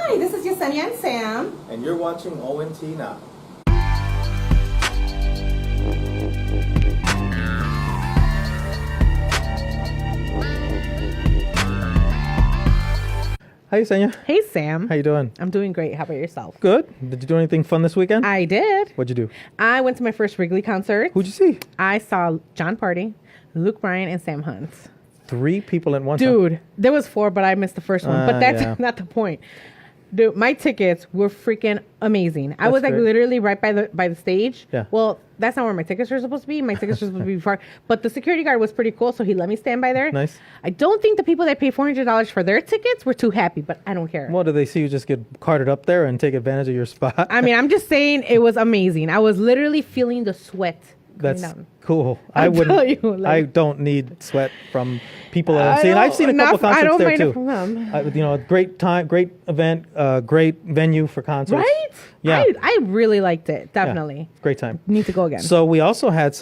Hi, this is Yesenia and Sam. And you're watching ONT Now. Hi, Yesenia. Hey, Sam. How you doing? I'm doing great. How about yourself? Good. Did you do anything fun this weekend? I did. What'd you do? I went to my first Wrigley concert. Who'd you see? I saw John Party, Luke Bryan, and Sam Hunt. 3 people at one time. Dude, there was 4, but I missed the first one. But that's yeah. not the point. Dude, my tickets were freaking amazing. I was like great. literally right by the stage. Yeah. Well, that's not where my tickets were supposed to be. My tickets were supposed to be far. But the security guard was pretty cool, so he let me stand by there. Nice. I don't think the people that paid $400 for their tickets were too happy, but I don't care. Well, did they see you just get carted up there and take advantage of your spot? I mean, I'm just saying it was amazing. I was literally feeling the sweat coming That's down. cool. I I don't need sweat from people that I've seen. I've seen a couple concerts I don't there mind too. it from them. Great time, great event, great venue for concerts. Right? Yeah. I really liked it. Yeah. Definitely. Great time. Need to go again. So we also had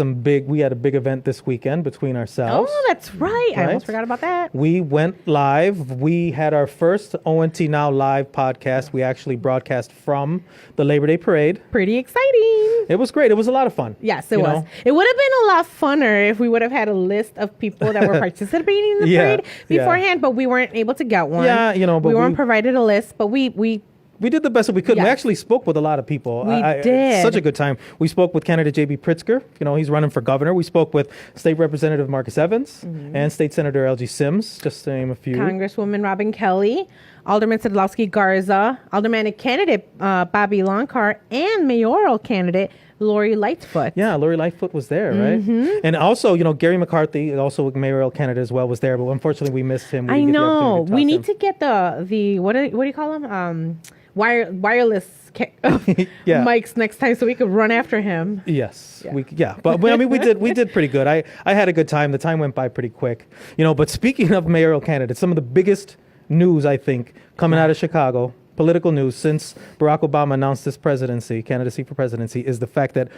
we had a big event this weekend between ourselves. Oh, that's right. I Right? almost forgot about that. We went live. We had our first ONT Now live podcast. We actually broadcast from the Labor Day parade. Pretty exciting. It was great. It was a lot of fun. Yes, it You was. know? It would have been a lot funner if we would have had a list of people that were participating in the Yeah, parade beforehand, but we weren't able to get one. Yeah, but we weren't provided a list, but we did the best that we could. Yes. We actually spoke with a lot of people. We did. Such a good time. We spoke with candidate J.B. Pritzker. He's running for governor. We spoke with State Representative Marcus Evans and State Senator L.G. Sims, just to name a few. Congresswoman Robin Kelly, Alderman Sadlowski Garza, Aldermanic candidate Bobby Longcar, and mayoral candidate Lori Lightfoot. Yeah, Lori Lightfoot was there, right? And also, Gary McCarthy, also a mayoral candidate as well, was there. But unfortunately, we missed him. I know. We need to get the what do you call them? Wireless mics next time so we could run after him. Yes. Yeah. But I mean, we did pretty good. I had a good time. The time went by pretty quick. But speaking of mayoral candidates, some of the biggest news, I think, coming out of Chicago, political news since Barack Obama announced his candidacy for presidency, is the fact that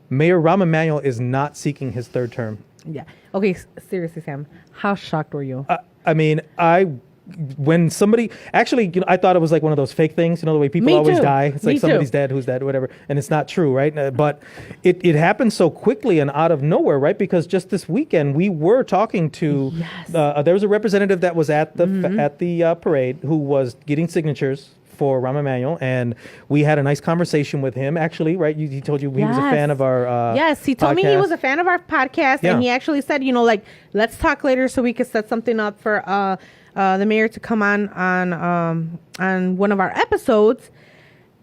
Mayor Rahm Emanuel is not seeking his third term. Yeah. Okay. Seriously, Sam, how shocked were you? When somebody actually, I thought it was like one of those fake things, the way people always die. It's like somebody's dead, who's dead, whatever. And it's not true, right? But it happened so quickly and out of nowhere, right? Because just this weekend, we were talking to, there was a representative that was at the parade who was getting signatures for Rahm Emanuel, and we had a nice conversation with him. Actually, right? He told you he was a fan of our Yes, he told me he was a fan of our podcast, and he actually said, let's talk later so we could set something up for the mayor to come on one of our episodes.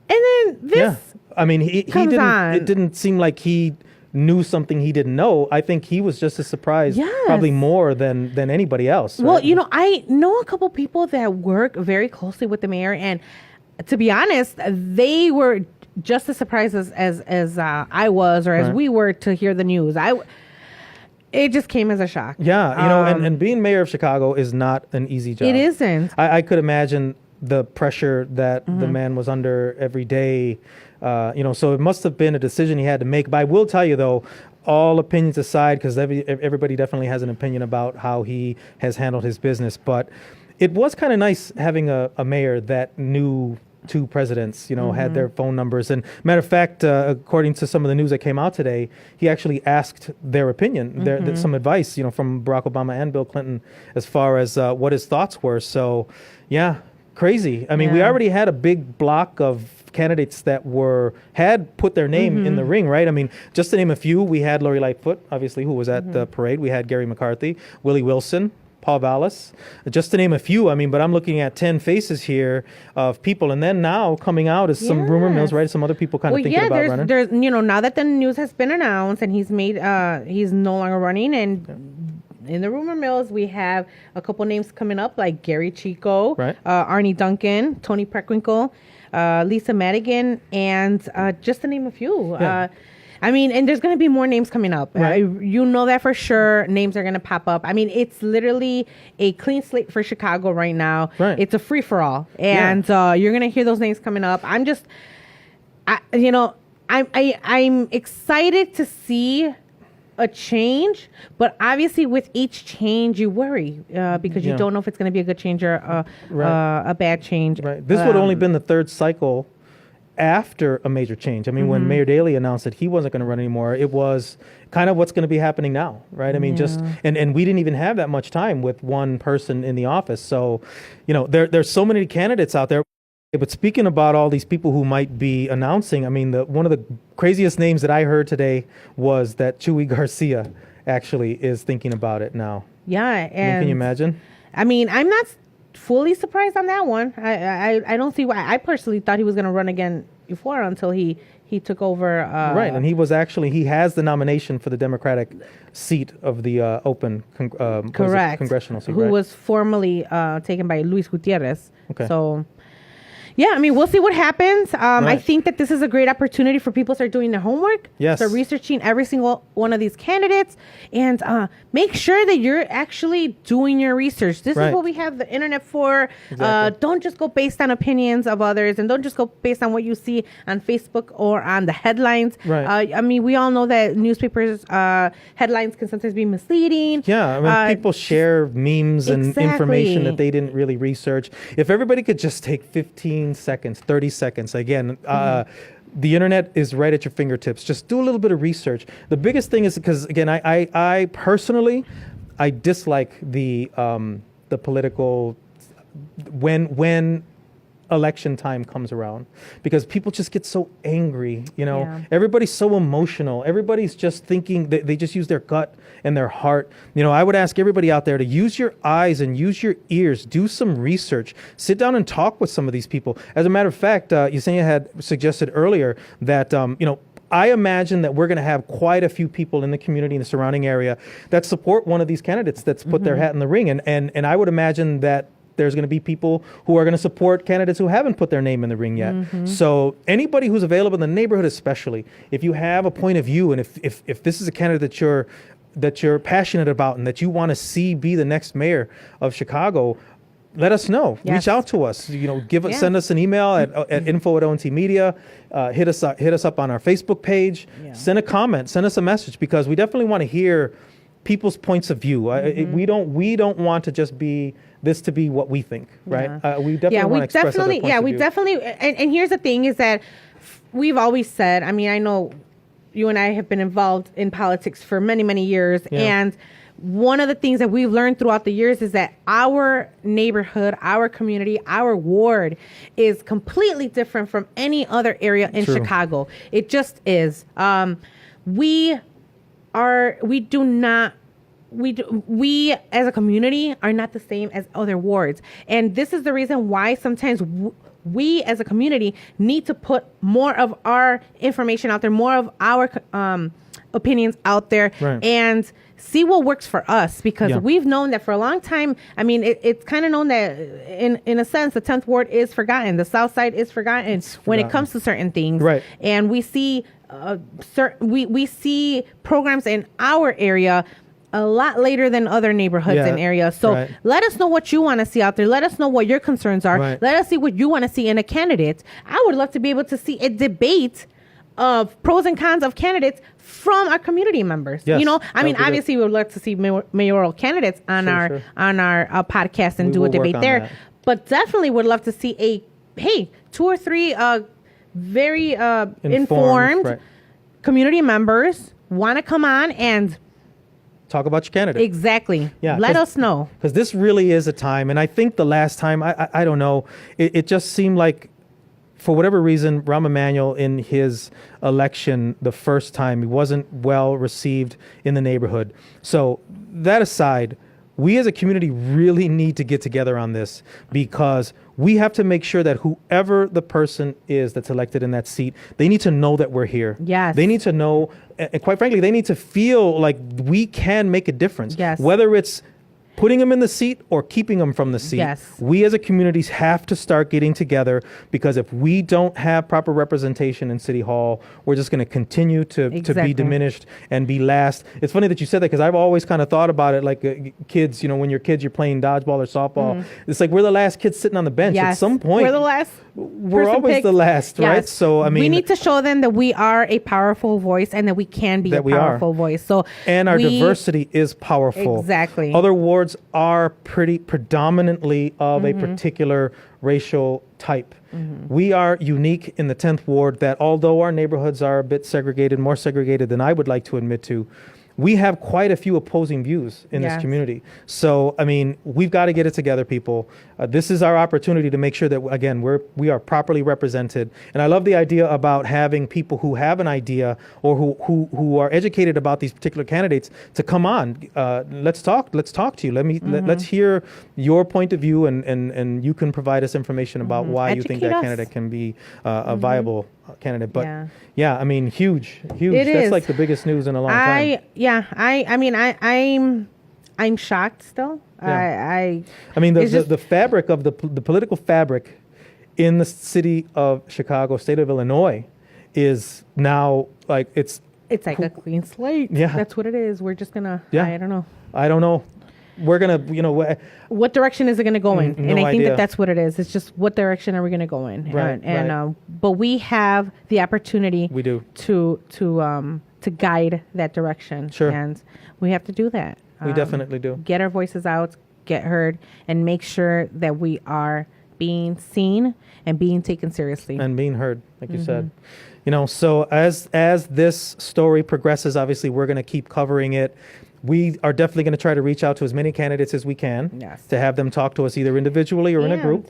And then this, yeah. I mean, he didn't. on. It didn't seem like he knew something he didn't know. I think he was just as surprised, probably more than anybody else. Well, right? I know a couple people that work very closely with the mayor, and to be honest, they were just as surprised as I was, or as we were, to hear the news. It just came as a shock. Yeah, and being mayor of Chicago is not an easy job. It isn't. I could imagine the pressure that the man was under every day. So it must have been a decision he had to make. But I will tell you, though, all opinions aside, because everybody definitely has an opinion about how he has handled his business. But it was kind of nice having a mayor that knew 2 presidents, had their phone numbers. And matter of fact, according to some of the news that came out today, he actually asked their opinion, some advice, from Barack Obama and Bill Clinton as far as what his thoughts were. So, yeah, crazy. I mean, we already had a big block of candidates that had put their name in the ring, right? I mean, just to name a few, we had Lori Lightfoot, obviously, who was at the parade. We had Gary McCarthy, Willie Wilson, Paul Vallis, just to name a few. I mean, but I'm looking at 10 faces here of people, and then now coming out is some rumor mills, right? Some other people kind of thinking about running. There's now that the news has been announced and he's no longer running, and in the rumor mills we have a couple names coming up like Gary Chico, Arnie Duncan, Tony Preckwinkle, Lisa Madigan, and just to name a few. Yeah. And there's going to be more names coming up. Right. That for sure. Names are going to pop up. I mean, it's literally a clean slate for Chicago right now. Right. It's a free-for-all. And you're going to hear those names coming up. I'm excited to see a change, but obviously with each change you worry because you don't know if it's going to be a good change or a bad change. Right. This would only been the third cycle after a major change. I mean, when Mayor Daley announced that he wasn't going to run anymore, it was kind of what's going to be happening now, right? I mean, and we didn't even have that much time with one person in the office. So, there's so many candidates out there. But speaking about all these people who might be announcing, I mean, one of the craziest names that I heard today was that Chuy Garcia actually is thinking about it now. Yeah. And can you imagine? I mean, I'm not fully surprised on that one. I don't see why. I personally thought he was going to run again before until he took over. Right. And he has the nomination for the Democratic seat of the open congressional seat. Who was formerly taken by Luis Gutierrez. Okay. So... yeah, I mean, we'll see what happens. I think that this is a great opportunity for people to start doing their homework. Yes. Start researching every single one of these candidates and make sure that you're actually doing your research. This is what we have the internet for. Exactly. Don't just go based on opinions of others and don't just go based on what you see on Facebook or on the headlines. Right. I mean, we all know that newspapers' headlines can sometimes be misleading. Yeah, I mean, people share memes and information that they didn't really research. If everybody could just take 15 seconds, 30 seconds. Again, the internet is right at your fingertips. Just do a little bit of research. The biggest thing is because, again, I personally, I dislike the political when election time comes around because people just get so angry. Everybody's so emotional. Everybody's just thinking they just use their gut and their heart. I would ask everybody out there to use your eyes and use your ears, do some research, sit down and talk with some of these people. As a matter of fact, Yesenia had suggested earlier that I imagine that we're going to have quite a few people in the community in the surrounding area that support one of these candidates that's put their hat in the ring, and I would imagine that there's going to be people who are going to support candidates who haven't put their name in the ring yet. So anybody who's available in the neighborhood, especially, if you have a point of view and if this is a candidate that you're passionate about and that you want to see be the next mayor of Chicago, let us know. Yes. Reach out to us. Send us an email at info@ONT Media. Hit us up on our Facebook page. Yeah. Send a comment. Send us a message because we definitely want to hear people's points of view. We don't want to just be this to be what we think, right? We definitely want to express other points of view. Definitely. And here's the thing: is that we've always said. I mean, I know you and I have been involved in politics for many, many years, and one of the things that we've learned throughout the years is that our neighborhood, our community, our ward is completely different from any other area in Chicago. It just is. We as a community are not the same as other wards. And this is the reason why sometimes we as a community need to put more of our information out there, more of our opinions out there, and see what works for us, because we've known that for a long time. I mean, it's kind of known that in a sense, the 10th ward is forgotten. The South Side is forgotten when it comes to certain things. Right. And we see we see programs in our area a lot later than other neighborhoods and areas. So let us know what you want to see out there. Let us know what your concerns are. Let us see what you want to see in a candidate. I would love to be able to see a debate of pros and cons of candidates from our community members. Yes, I mean, obviously we would love to see mayoral candidates on our podcast and do a debate there. That. But definitely would love to see 2 or 3 very informed community members want to come on and talk about your candidate. Exactly. Yeah. Let us know. Because this really is a time, and I think the last time, I don't know, it just seemed like, for whatever reason, Rahm Emanuel in his election the first time, he wasn't well received in the neighborhood. So that aside, we as a community really need to get together on this, because we have to make sure that whoever the person is that's elected in that seat, they need to know that we're here. Yes. They need to know, and quite frankly, they need to feel like we can make a difference. Yes. Whether it's putting them in the seat or keeping them from the seat. Yes. We as a community have to start getting together, because if we don't have proper representation in City Hall, we're just going to continue to be diminished and be last. It's funny that you said that, because I've always kind of thought about it like kids, when you're kids, you're playing dodgeball or softball. It's like we're the last kids sitting on the bench. Yes. At some point, we're the last. We're always picked. the last, right? Yes. So, I mean, we need to show them that we are a powerful voice and that we can be a powerful voice. So, and our diversity is powerful. Exactly. Other wards are pretty predominantly of a particular racial type. We are unique in the 10th ward that, although our neighborhoods are a bit segregated, more segregated than I would like to admit to, we have quite a few opposing views in this community. So, I mean, we've got to get it together, people. This is our opportunity to make sure that, again, we are properly represented. And I love the idea about having people who have an idea or who are educated about these particular candidates to come on. Let's talk to you. Let's hear your point of view, and you can provide us information about why you think that candidate can be a viable candidate. But yeah, I mean, huge. That's like the biggest news in a long time. I'm shocked still. I mean, the fabric of the political fabric in the city of Chicago, state of Illinois, is now like it's like a clean slate. Yeah, that's what it is. We're just gonna. I don't know. We're gonna, what direction is it gonna go in? No and I think idea. that's what it is. It's just, what direction are we gonna go in? Right. But we have the opportunity. We do to guide that direction. Sure. And we have to do that. We definitely do. Get our voices out, get heard, and make sure that we are being seen and being taken seriously. And being heard, like you said. So as this story progresses, obviously we're going to keep covering it. We are definitely going to try to reach out to as many candidates as we can to have them talk to us either individually or in a group.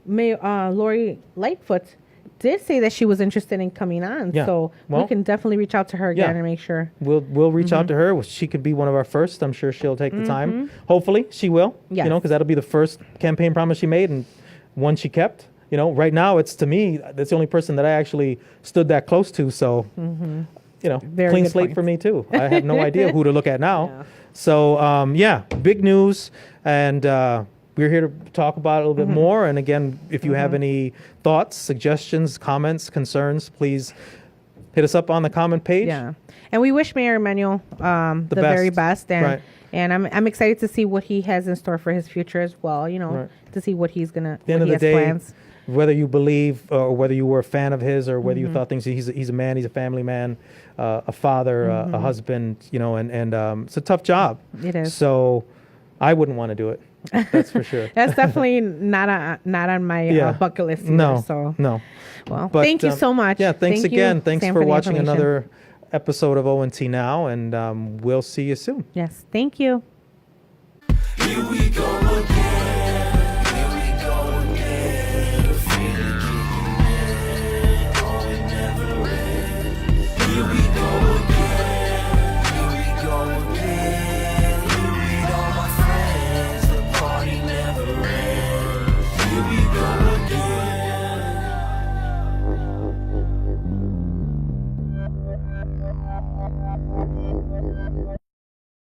Lori Lightfoot did say that she was interested in coming on, so we can definitely reach out to her again and make sure. We'll reach out to her. She could be one of our first. I'm sure she'll take the time. Hopefully she will. Yes. Because that'll be the first campaign promise she made and one she kept. Right now it's, to me, that's the only person that I actually stood that close to. So, clean slate for me too. I have no idea who to look at now. Yeah. So, big news, and we're here to talk about it a little bit more. And again, if you have any thoughts, suggestions, comments, concerns, please hit us up on the comment page. Yeah. And we wish Mayor Emanuel the very best. And and I'm excited to see what he has in store for his future as well, to see what he's going to, at the end of the day, plans. Whether you believe or whether you were a fan of his or whether you thought things, he's a man, he's a family man, a father, a husband, and it's a tough job. It is. So I wouldn't want to do it. That's for sure. That's definitely not on my bucket list either. No. Well, thank you so much. Yeah, thanks again. Thanks Sam, for watching another episode of ONT Now, and we'll see you soon. Yes, thank you. Here we go again.